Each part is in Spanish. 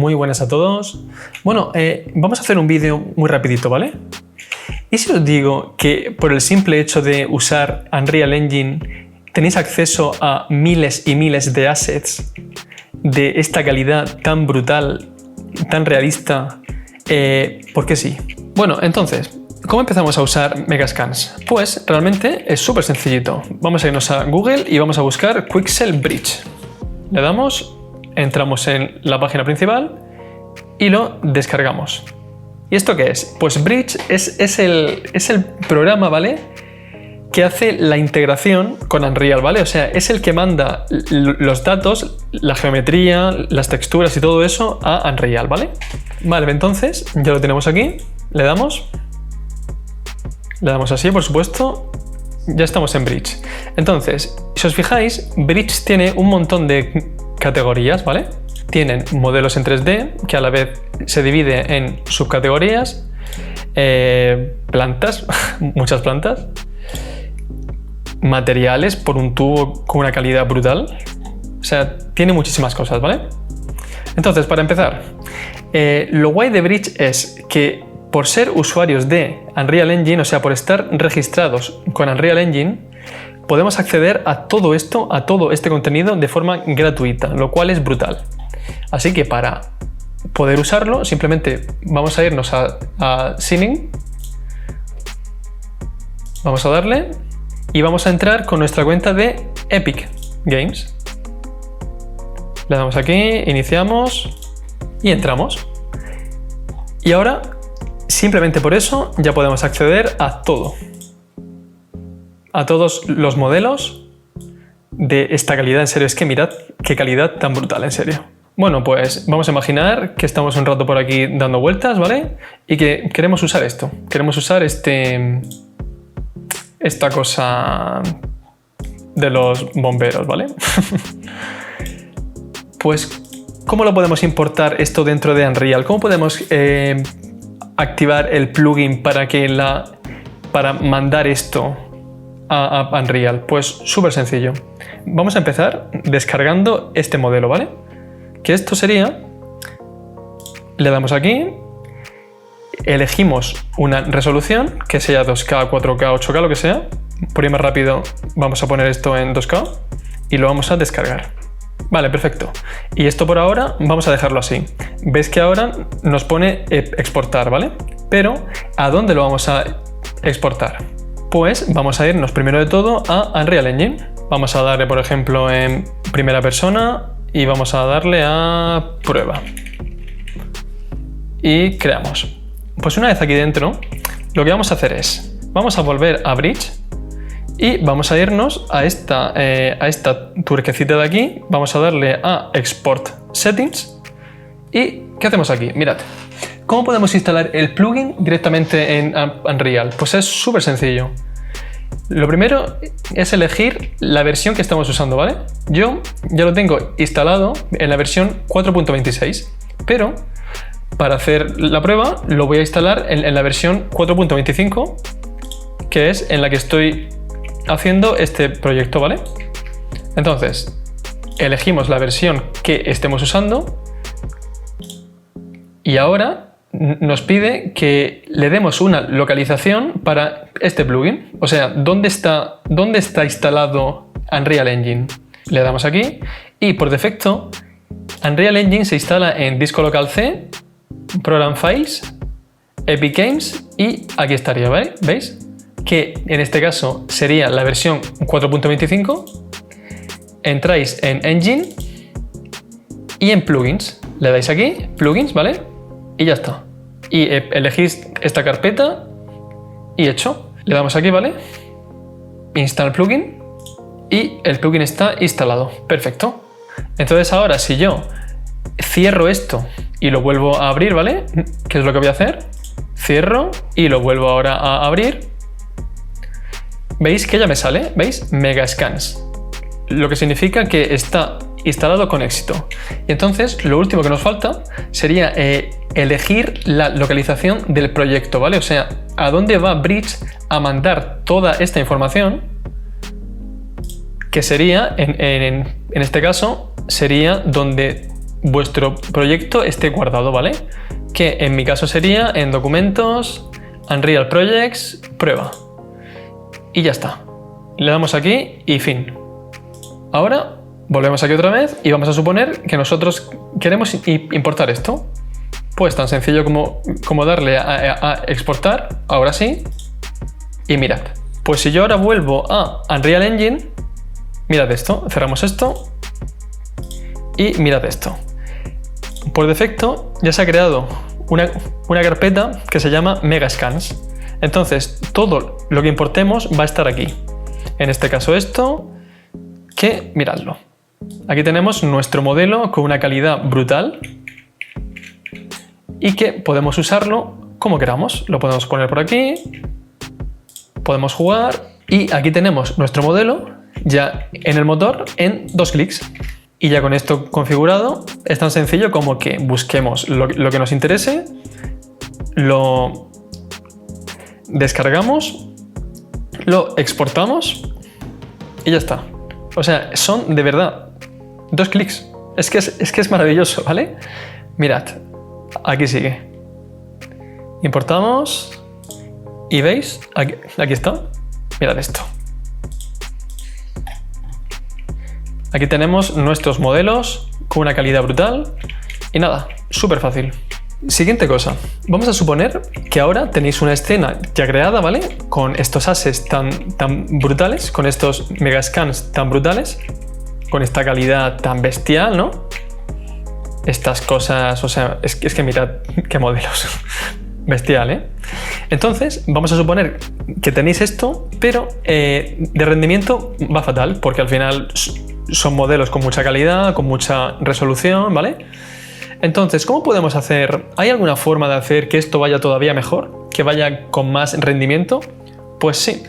Muy buenas a todos. Bueno, vamos a hacer un vídeo muy rapidito, ¿vale? ¿Y si os digo que por el simple hecho de usar Unreal Engine tenéis acceso a miles y miles de assets de esta calidad tan brutal, tan realista? ¿Por qué sí? Bueno, entonces, ¿cómo empezamos a usar Megascans? Pues realmente es súper sencillito. Vamos a irnos a Google y vamos a buscar Quixel Bridge. Le damos, entramos en la página principal y lo descargamos. ¿Y esto qué es? Pues Bridge es el programa, ¿vale?, que hace la integración con Unreal, ¿vale? O sea, es el que manda los datos, la geometría, las texturas y todo eso a Unreal, ¿vale? Vale, entonces ya lo tenemos aquí. Le damos así, por supuesto. Ya estamos en Bridge. Entonces, si os fijáis, Bridge tiene un montón de categorías, ¿vale? Tienen modelos en 3D, que a la vez se divide en subcategorías, plantas, muchas plantas, materiales por un tubo con una calidad brutal. O sea, tiene muchísimas cosas, ¿vale? Entonces, para empezar, lo guay de Bridge es que por ser usuarios de Unreal Engine, o sea, por estar registrados con Unreal Engine, podemos acceder a todo esto, a todo este contenido de forma gratuita, lo cual es brutal. Así que para poder usarlo, simplemente vamos a irnos a Signing, vamos a darle y vamos a entrar con nuestra cuenta de Epic Games. Le damos aquí, iniciamos y entramos. Y ahora, simplemente por eso, ya podemos acceder a todo. A todos los modelos de esta calidad, en serio. Es que mirad qué calidad tan brutal, en serio. Bueno, pues vamos a imaginar que estamos un rato por aquí dando vueltas, ¿vale? Y que queremos usar esto. Queremos usar esta cosa de los bomberos, ¿vale? Pues, ¿cómo lo podemos importar esto dentro de Unreal? ¿Cómo podemos activar el plugin para mandar esto a Unreal? Pues súper sencillo. Vamos a empezar descargando este modelo, ¿vale? Que esto sería, le damos aquí, elegimos una resolución que sea 2K, 4K, 8K, lo que sea. Por ir más rápido vamos a poner esto en 2K y lo vamos a descargar. Vale, perfecto. Y esto por ahora vamos a dejarlo así. Ves que ahora nos pone exportar, ¿vale? Pero ¿a dónde lo vamos a exportar? Pues vamos a irnos primero de todo a Unreal Engine. Vamos a darle, por ejemplo, en primera persona y vamos a darle a prueba. Y creamos. Pues una vez aquí dentro, lo que vamos a hacer es, vamos a volver a Bridge y vamos a irnos a esta tuerquecita de aquí. Vamos a darle a Export Settings. ¿Y qué hacemos aquí? Mirad. ¿Cómo podemos instalar el plugin directamente en Unreal? Pues es súper sencillo. Lo primero es elegir la versión que estamos usando, ¿vale? Yo ya lo tengo instalado en la versión 4.26, pero para hacer la prueba lo voy a instalar en la versión 4.25, que es en la que estoy haciendo este proyecto, ¿vale? Entonces, elegimos la versión que estemos usando y ahora nos pide que le demos una localización para este plugin. O sea, ¿dónde está instalado Unreal Engine? Le damos aquí y por defecto Unreal Engine se instala en disco local C, Program Files, Epic Games y aquí estaría, ¿vale? ¿Veis? Que en este caso sería la versión 4.25. Entráis en Engine y en Plugins. Le dais aquí, Plugins, ¿vale? Y ya está. Y elegís esta carpeta y hecho. Le damos aquí, ¿vale? Install plugin y el plugin está instalado. Perfecto. Entonces ahora si yo cierro esto y lo vuelvo a abrir, ¿vale? ¿Qué es lo que voy a hacer? Cierro y lo vuelvo ahora a abrir. ¿Veis que ya me sale? ¿Veis? Megascans. Lo que significa que está instalado con éxito. Y entonces lo último que nos falta sería elegir la localización del proyecto, ¿vale? O sea, a dónde va Bridge a mandar toda esta información, que sería, en este caso, sería donde vuestro proyecto esté guardado, ¿vale? Que en mi caso sería en documentos, Unreal Projects, prueba. Y ya está. Le damos aquí y fin. Ahora volvemos aquí otra vez y vamos a suponer que nosotros queremos importar esto. Pues tan sencillo como darle a exportar, ahora sí. Y mirad, pues si yo ahora vuelvo a Unreal Engine, mirad esto, cerramos esto y mirad esto. Por defecto ya se ha creado una carpeta que se llama Megascans. Entonces todo lo que importemos va a estar aquí. En este caso esto, que miradlo. Aquí tenemos nuestro modelo con una calidad brutal y que podemos usarlo como queramos. Lo podemos poner por aquí, podemos jugar y aquí tenemos nuestro modelo ya en el motor en 2 clics. Y ya con esto configurado es tan sencillo como que busquemos lo que nos interese, lo descargamos, lo exportamos y ya está. O sea, son de verdad 2 clics. Es que es maravilloso, ¿vale? Mirad, aquí sigue. Importamos y veis, aquí está. Mirad esto. Aquí tenemos nuestros modelos con una calidad brutal y nada, súper fácil. Siguiente cosa, vamos a suponer que ahora tenéis una escena ya creada, ¿vale? Con estos assets tan brutales, con estos megascans tan brutales, con esta calidad tan bestial, ¿no? Estas cosas, o sea, es que mirad qué modelos. Bestial, ¿eh? Entonces, vamos a suponer que tenéis esto, pero de rendimiento va fatal, porque al final son modelos con mucha calidad, con mucha resolución, ¿vale? Entonces, ¿cómo podemos hacer? ¿Hay alguna forma de hacer que esto vaya todavía mejor? ¿Que vaya con más rendimiento? Pues sí.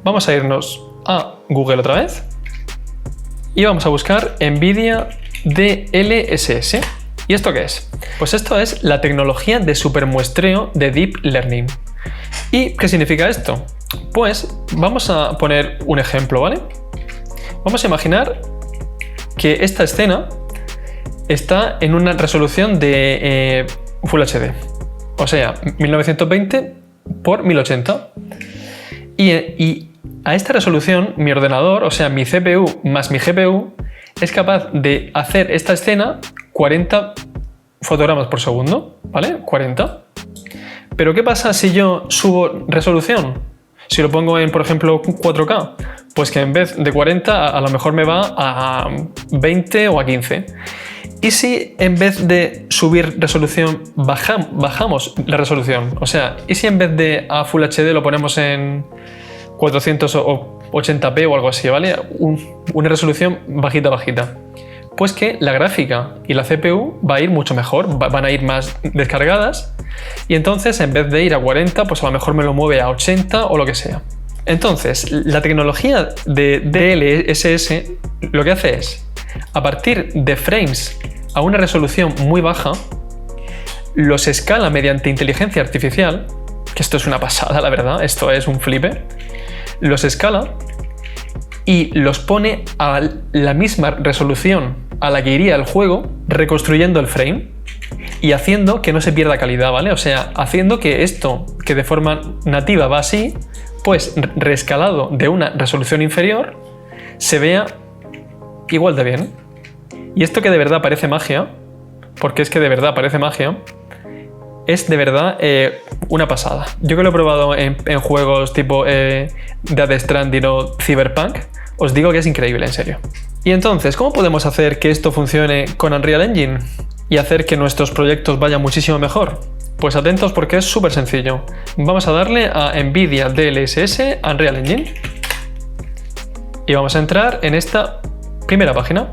Vamos a irnos a Google otra vez y vamos a buscar NVIDIA DLSS. ¿Y esto qué es? Pues esto es la tecnología de supermuestreo de Deep Learning. ¿Y qué significa esto? Pues vamos a poner un ejemplo, ¿vale? Vamos a imaginar que esta escena está en una resolución de Full HD, o sea, 1920 por 1080. Y a esta resolución, mi ordenador, o sea, mi CPU más mi GPU, es capaz de hacer esta escena 40 fotogramas por segundo, ¿vale? 40. Pero ¿qué pasa si yo subo resolución? Si lo pongo en, por ejemplo, 4K, pues que en vez de 40 a lo mejor me va a 20 o a 15. ¿Y si en vez de subir resolución bajamos la resolución? O sea, ¿y si en vez de a Full HD lo ponemos en 480p o algo así, ¿vale? Una resolución bajita. Pues que la gráfica y la CPU va a ir mucho mejor, van a ir más descargadas y entonces en vez de ir a 40, pues a lo mejor me lo mueve a 80 o lo que sea. Entonces, la tecnología de DLSS lo que hace es, a partir de frames a una resolución muy baja, los escala mediante inteligencia artificial, que esto es una pasada, la verdad, esto es un flipe, los escala y los pone a la misma resolución a la que iría el juego, reconstruyendo el frame y haciendo que no se pierda calidad, ¿vale? O sea, haciendo que esto, que de forma nativa va así, pues reescalado de una resolución inferior, se vea igual de bien. Y esto que de verdad parece magia, porque es que de verdad parece magia, es de verdad una pasada. Yo que lo he probado en juegos tipo Death Stranding o Cyberpunk, os digo que es increíble, en serio. Y entonces, ¿cómo podemos hacer que esto funcione con Unreal Engine y hacer que nuestros proyectos vayan muchísimo mejor? Pues atentos porque es súper sencillo. Vamos a darle a NVIDIA DLSS Unreal Engine y vamos a entrar en esta primera página.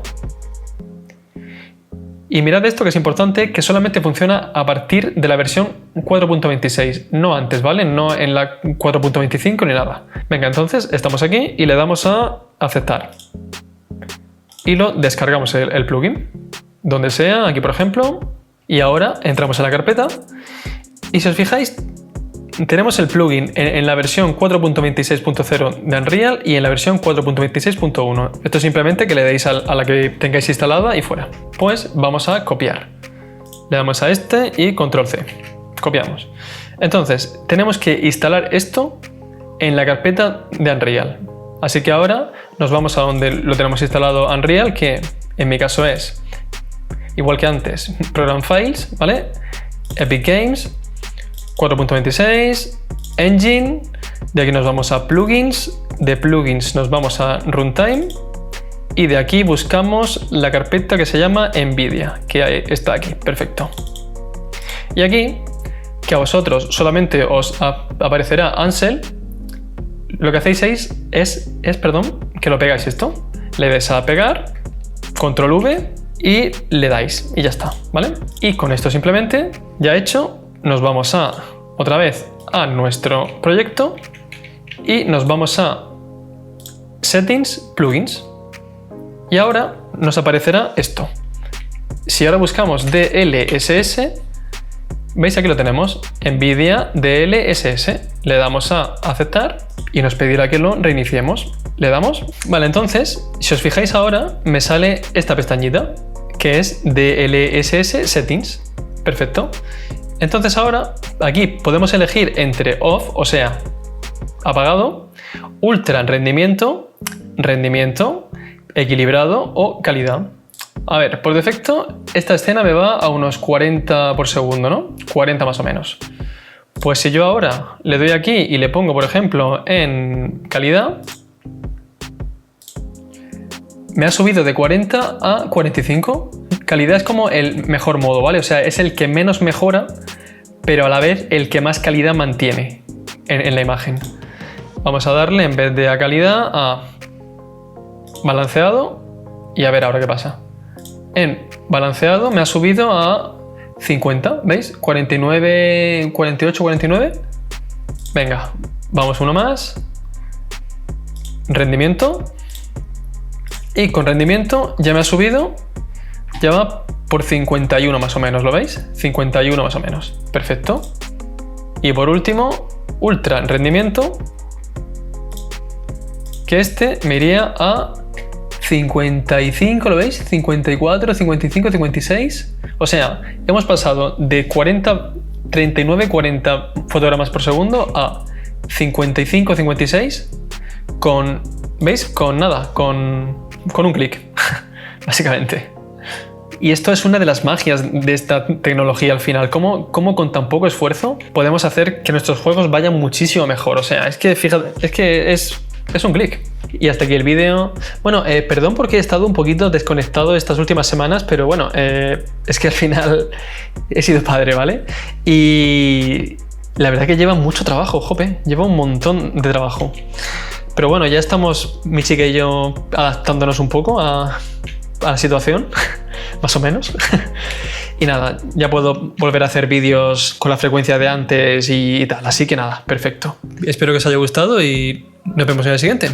Y mirad esto que es importante, que solamente funciona a partir de la versión 4.26, no antes, ¿vale? No en la 4.25 ni nada. Venga, entonces estamos aquí y le damos a aceptar. Y lo descargamos el plugin, donde sea, aquí por ejemplo, y ahora entramos en la carpeta y si os fijáis, tenemos el plugin en la versión 4.26.0 de Unreal y en la versión 4.26.1. Esto es simplemente que le deis a la que tengáis instalada y fuera. Pues vamos a copiar. Le damos a este y control C. Copiamos. Entonces, tenemos que instalar esto en la carpeta de Unreal. Así que ahora nos vamos a donde lo tenemos instalado Unreal, que en mi caso es, igual que antes, Program Files, ¿vale? Epic Games, 4.26, Engine, de aquí nos vamos a Plugins, de Plugins nos vamos a Runtime y de aquí buscamos la carpeta que se llama NVIDIA, que está aquí, perfecto. Y aquí, que a vosotros solamente os aparecerá Ansel, lo que hacéis es que lo pegáis esto, le des a pegar, control V y le dais y ya está, ¿vale? Y con esto simplemente ya hecho, nos vamos otra vez a nuestro proyecto y nos vamos a Settings, Plugins. Y ahora nos aparecerá esto. Si ahora buscamos DLSS, ¿veis? Aquí lo tenemos, NVIDIA DLSS. Le damos a aceptar y nos pedirá que lo reiniciemos. Le damos. Vale, entonces, si os fijáis ahora, me sale esta pestañita, que es DLSS Settings. Perfecto. Entonces ahora, aquí podemos elegir entre Off, o sea, apagado, Ultra rendimiento, equilibrado o calidad. A ver, por defecto, esta escena me va a unos 40 por segundo, ¿no? 40 más o menos. Pues si yo ahora le doy aquí y le pongo, por ejemplo, en calidad, me ha subido de 40 a 45. Calidad es como el mejor modo, ¿vale? O sea, es el que menos mejora, pero a la vez el que más calidad mantiene en la imagen. Vamos a darle, en vez de a calidad, a balanceado y a ver ahora qué pasa. En balanceado me ha subido a 50, ¿veis? 49, 48, 49. Venga, vamos uno más. Rendimiento. Y con rendimiento ya me ha subido, ya va por 51 más o menos, ¿lo veis? 51 más o menos, perfecto. Y por último, ultra rendimiento, que este me iría a 55, ¿lo veis? 54, 55, 56. O sea, hemos pasado de 39, 40 fotogramas por segundo a 55, 56 con, ¿veis? Con nada, con un clic, básicamente. Y esto es una de las magias de esta tecnología al final. Cómo con tan poco esfuerzo podemos hacer que nuestros juegos vayan muchísimo mejor. O sea, es que fíjate, es que es un clic. Y hasta aquí el vídeo. Bueno, perdón porque he estado un poquito desconectado estas últimas semanas, pero bueno, es que al final he sido padre, ¿vale? Y la verdad que lleva mucho trabajo, jope, lleva un montón de trabajo. Pero bueno, ya estamos, mi chica y yo, adaptándonos un poco a la situación, más o menos. Y nada, ya puedo volver a hacer vídeos con la frecuencia de antes y tal. Así que nada, perfecto. Espero que os haya gustado y nos vemos en el siguiente.